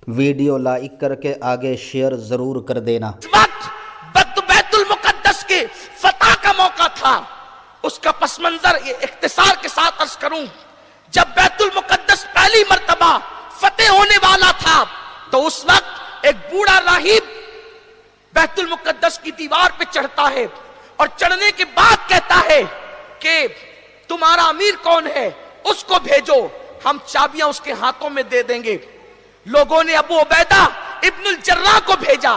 Video like کر کے آگے شیئر ضرور کر دینا۔ اس وقت بیت المقدس کے فتح کا موقع تھا، اس کا پس منظر یہ اختصار کے ساتھ عرض کروں۔ جب بیت المقدس پہلی مرتبہ فتح ہونے والا تھا تو اس وقت ایک بوڑھا راہب بیت المقدس کی دیوار پہ چڑھتا ہے اور چڑھنے کے بعد کہتا ہے کہ تمہارا امیر کون ہے، اس کو بھیجو، ہم چابیاں اس کے ہاتھوں میں دے دیں گے۔ لوگوں نے ابو عبیدہ ابن الجراح کو بھیجا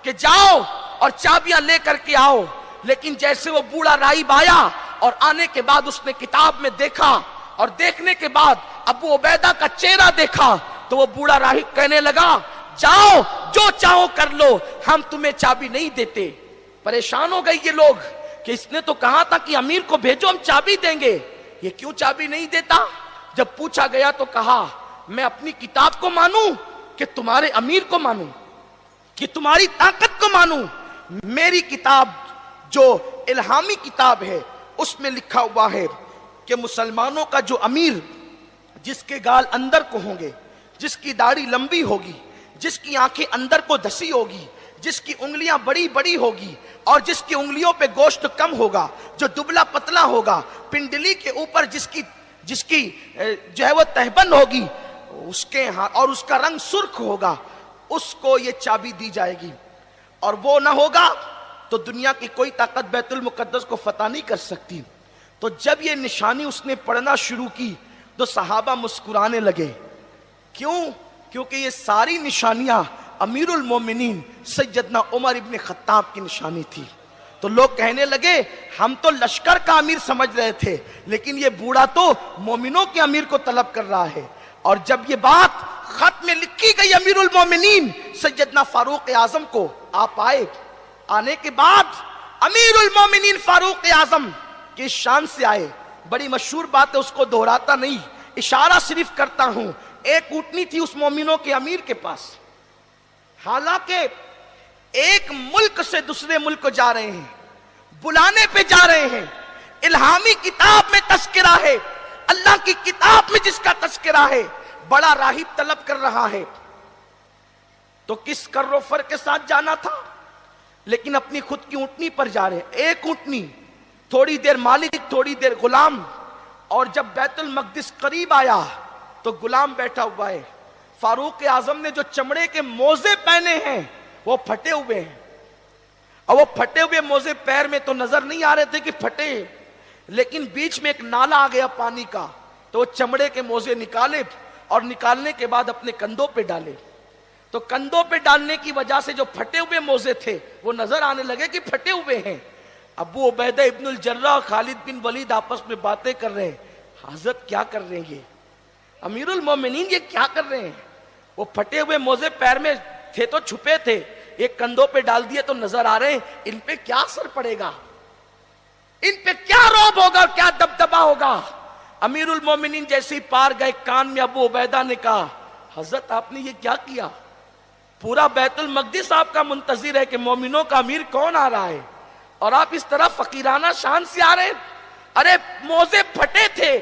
کہ جاؤ اور چابیاں لے کر کے آؤ، لیکن جیسے وہ بوڑھا راہب آیا اور آنے کے بعد اس نے کتاب میں دیکھا اور دیکھنے کے بعد ابو عبیدہ کا چہرہ دیکھا تو وہ بوڑھا راہب کہنے لگا جاؤ جو چاہو کر لو، ہم تمہیں چابی نہیں دیتے۔ پریشان ہو گئی یہ لوگ کہ اس نے تو کہا تھا کہ امیر کو بھیجو ہم چابی دیں گے، یہ کیوں چابی نہیں دیتا؟ جب پوچھا گیا تو کہا میں اپنی کتاب کو مانوں کہ تمہارے امیر کو مانوں، کہ تمہاری طاقت کو مانوں؟ میری کتاب جو الہامی کتاب ہے اس میں لکھا ہوا ہے کہ مسلمانوں کا جو امیر، جس کے گال اندر کو ہوں گے، جس کی داڑھی لمبی ہوگی، جس کی آنکھیں اندر کو دسی ہوگی، جس کی انگلیاں بڑی بڑی ہوگی اور جس کی انگلیوں پہ گوشت کم ہوگا، جو دبلا پتلا ہوگا، پنڈلی کے اوپر جس کی جو ہے وہ تہبند ہوگی، اس کے اور اس کا رنگ سرخ ہوگا، اس کو یہ چابی دی جائے گی، اور وہ نہ ہوگا تو دنیا کی کوئی طاقت بیت المقدس کو فتح نہیں کر سکتی۔ تو جب یہ نشانی اس نے پڑھنا شروع کی تو صحابہ مسکرانے لگے۔ کیوں؟ کیونکہ یہ ساری نشانیاں امیر المومنین سیدنا عمر ابن خطاب کی نشانی تھی۔ تو لوگ کہنے لگے ہم تو لشکر کا امیر سمجھ رہے تھے، لیکن یہ بوڑھا تو مومنوں کے امیر کو طلب کر رہا ہے۔ اور جب یہ بات خط میں لکھی گئی امیر المومنین سیدنا فاروق اعظم کو، آپ آئے، آنے کے بعد امیر المومنین فاروق اعظم کی شان سے آئے۔ بڑی مشہور بات ہے، اس کو دہراتا نہیں، اشارہ صرف کرتا ہوں۔ ایک اونٹنی تھی اس مومنوں کے امیر کے پاس، حالانکہ ایک ملک سے دوسرے ملک کو جا رہے ہیں، بلانے پہ جا رہے ہیں، الہامی کتاب میں تذکرہ ہے، اللہ کی کتاب میں جس کا تذکرہ ہے، بڑا راہب طلب کر رہا ہے، تو کس کر و فر کے ساتھ جانا تھا، لیکن اپنی خود کی اونٹنی پر جا رہے ہیں۔ ایک اونٹنی، تھوڑی دیر مالک، تھوڑی دیر غلام، اور جب بیت المقدس قریب آیا تو غلام بیٹھا ہوا ہے۔ فاروق اعظم نے جو چمڑے کے موزے پہنے ہیں وہ پھٹے ہوئے ہیں، اور وہ پھٹے ہوئے موزے پیر میں تو نظر نہیں آ رہے تھے کہ پھٹے، لیکن بیچ میں ایک نالا آ گیا پانی کا، تو وہ چمڑے کے موزے نکالے اور نکالنے کے بعد اپنے کندھوں پہ ڈالے۔ تو کندھوں پہ ڈالنے کی وجہ سے جو پھٹے ہوئے موزے تھے وہ نظر آنے لگے کہ پھٹے ہوئے ہیں۔ ابو عبیدہ ابن الجراح، خالد بن ولید آپس میں باتیں کر رہے ہیں، حضرت کیا کر رہے ہیں یہ؟ امیر المومنین یہ کیا کر رہے ہیں؟ وہ پھٹے ہوئے موزے پیر میں تھے تو چھپے تھے، ایک کندھوں پہ ڈال دیے تو نظر آ رہے ہیں، ان پہ کیا اثر پڑے گا، ان پہ کیا رعب ہوگا، کیا دبدبا ہوگا؟ امیر المومنین جیسے ہی پار گئے، کان میں ابو عبیدہ نے کہا حضرت آپ نے یہ کیا کیا؟ پورا بیت المقدس آپ کا منتظر ہے کہ مومنوں کا امیر کون آ رہا ہے، اور آپ اس طرح فقیرانہ شان سے آ رہے ہیں؟ ارے موزے پھٹے تھے،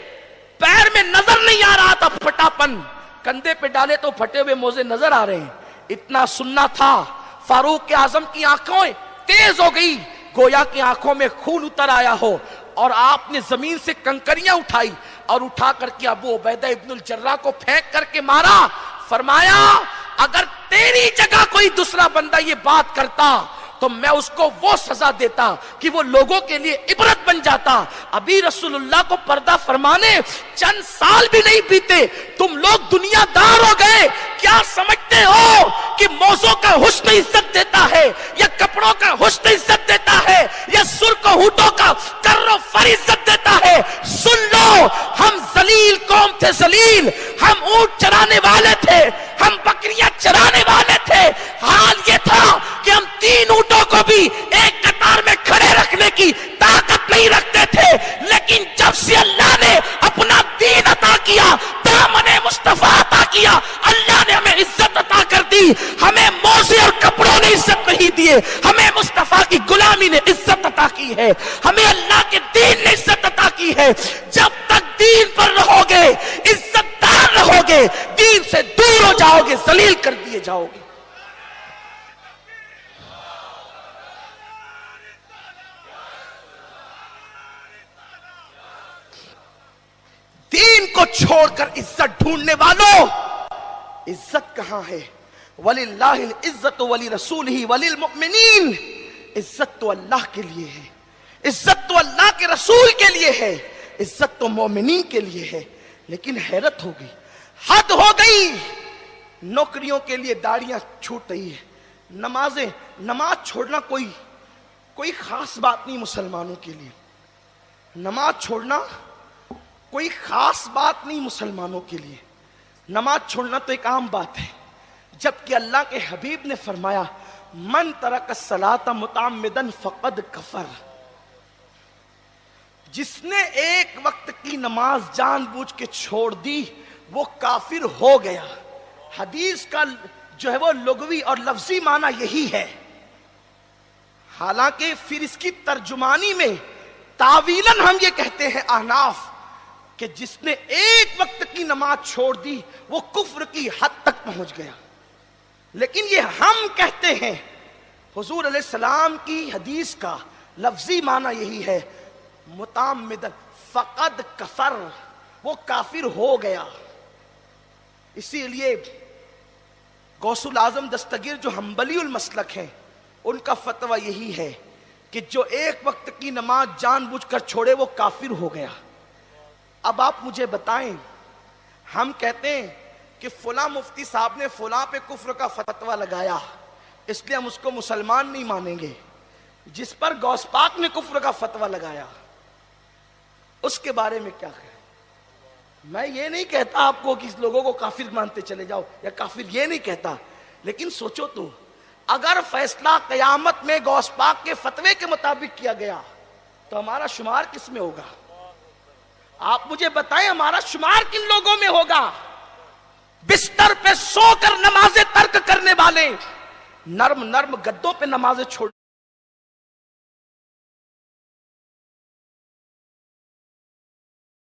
پیر میں نظر نہیں آ رہا تھا پھٹا پن، کندھے پہ ڈالے تو پھٹے ہوئے موزے نظر آ رہے ہیں۔ اتنا سننا تھا، فاروق اعظم کی آنکھوں تیز ہو گئی، گویا کی آنکھوں میں خون اتر آیا ہو، اور آپ نے زمین سے کنکریاں اٹھائی اور اٹھا کر کے ابو عبیدہ ابن الجراح کو پھینک کر کے مارا۔ فرمایا اگر تیری جگہ کوئی دوسرا بندہ یہ بات کرتا تو میں اس کو وہ سزا دیتا کہ وہ لوگوں کے لیے عبرت بن جاتا۔ ابھی رسول اللہ کو پردہ فرمانے چند سال بھی نہیں بیتے، تم لوگ دنیا دار ہو گئے۔ کیا سمجھتے ہو کہ موزوں کا حسن عزت دیتا ہے، یا کپڑوں کا حسن عزت دیتا ہے، یا سرخ ہونٹوں کا کر و فر عزت دیتا ہے؟ سن لو، ہم ذلیل قوم تھے، ذلیل، ہم اونٹ چرانے والے تھے، ہم بکریاں چرانے والے تھے۔ حال یہ تھا کہ ہم 3 اونٹوں کو بھی ایک قطار میں کھڑے رکھنے کی طاقت نہیں رکھتے تھے، لیکن جب سے اللہ نے اپنا دین عطا کیا، دامن مصطفیٰ عطا کیا، اللہ نے ہمیں عزت عطا کر دی۔ ہمیں موزے اور کپڑوں نے عزت نہیں دیے، ہمیں مصطفیٰ کی غلامی نے عزت عطا کی ہے، ہمیں اللہ کے دین نے عزت عطا کی ہے۔ جب تک دین پر رہو گے، عزت دار رہو گے، دین سے دور ہو جاؤ گے، ذلیل کر دیے جاؤ گے۔ دین کو چھوڑ کر عزت ڈھونڈنے والوں، عزت کہاں ہے؟ وَلِلَّهِ الْعِزَّةُ وَلِرَسُولِهِ وَلِلْمُؤْمِنِينَ، عزت تو اللہ کے لیے ہے، عزت تو اللہ کے رسول کے لیے ہے، عزت تو مومنین کے لیے ہے۔ لیکن حیرت ہو گئی، حد ہو گئی، نوکریوں کے لیے داڑیاں چھوٹ رہی ہے، نماز چھوڑنا کوئی خاص بات نہیں مسلمانوں کے لیے، نماز چھوڑنا کوئی خاص بات نہیں مسلمانوں کے لیے، نماز چھوڑنا تو ایک عام بات ہے، جبکہ اللہ کے حبیب نے فرمایا من ترک الصلاۃ متعمدا فقد کفر، جس نے ایک وقت کی نماز جان بوجھ کے چھوڑ دی وہ کافر ہو گیا۔ حدیث کا جو ہے وہ لغوی اور لفظی معنی یہی ہے، حالانکہ پھر اس کی ترجمانی میں تاویلاً ہم یہ کہتے ہیں احناف کہ جس نے ایک وقت کی نماز چھوڑ دی وہ کفر کی حد تک پہنچ گیا، لیکن یہ ہم کہتے ہیں حضور علیہ السلام کی حدیث کا لفظی معنی یہی ہے متعمدن فقد کفر، وہ کافر ہو گیا۔ اسی لیے غوث الاعظم دستگیر جو حنبلی المسلک ہیں ان کا فتویٰ یہی ہے کہ جو ایک وقت کی نماز جان بوجھ کر چھوڑے وہ کافر ہو گیا۔ اب آپ مجھے بتائیں، ہم کہتے ہیں کہ فلاں مفتی صاحب نے فلاں پہ کفر کا فتویٰ لگایا اس لیے ہم اس کو مسلمان نہیں مانیں گے، جس پر غوث پاک نے کفر کا فتویٰ لگایا اس کے بارے میں کیا خیال؟ میں یہ نہیں کہتا آپ کو کہ اس لوگوں کو کافر مانتے چلے جاؤ یا کافر، یہ نہیں کہتا، لیکن سوچو تو اگر فیصلہ قیامت میں غوث پاک کے فتوے کے مطابق کیا گیا تو ہمارا شمار کس میں ہوگا؟ آپ مجھے بتائیں ہمارا شمار کن لوگوں میں ہوگا؟ بستر پہ سو کر نمازیں ترک کرنے والے، نرم گدوں پہ نمازیں چھوڑ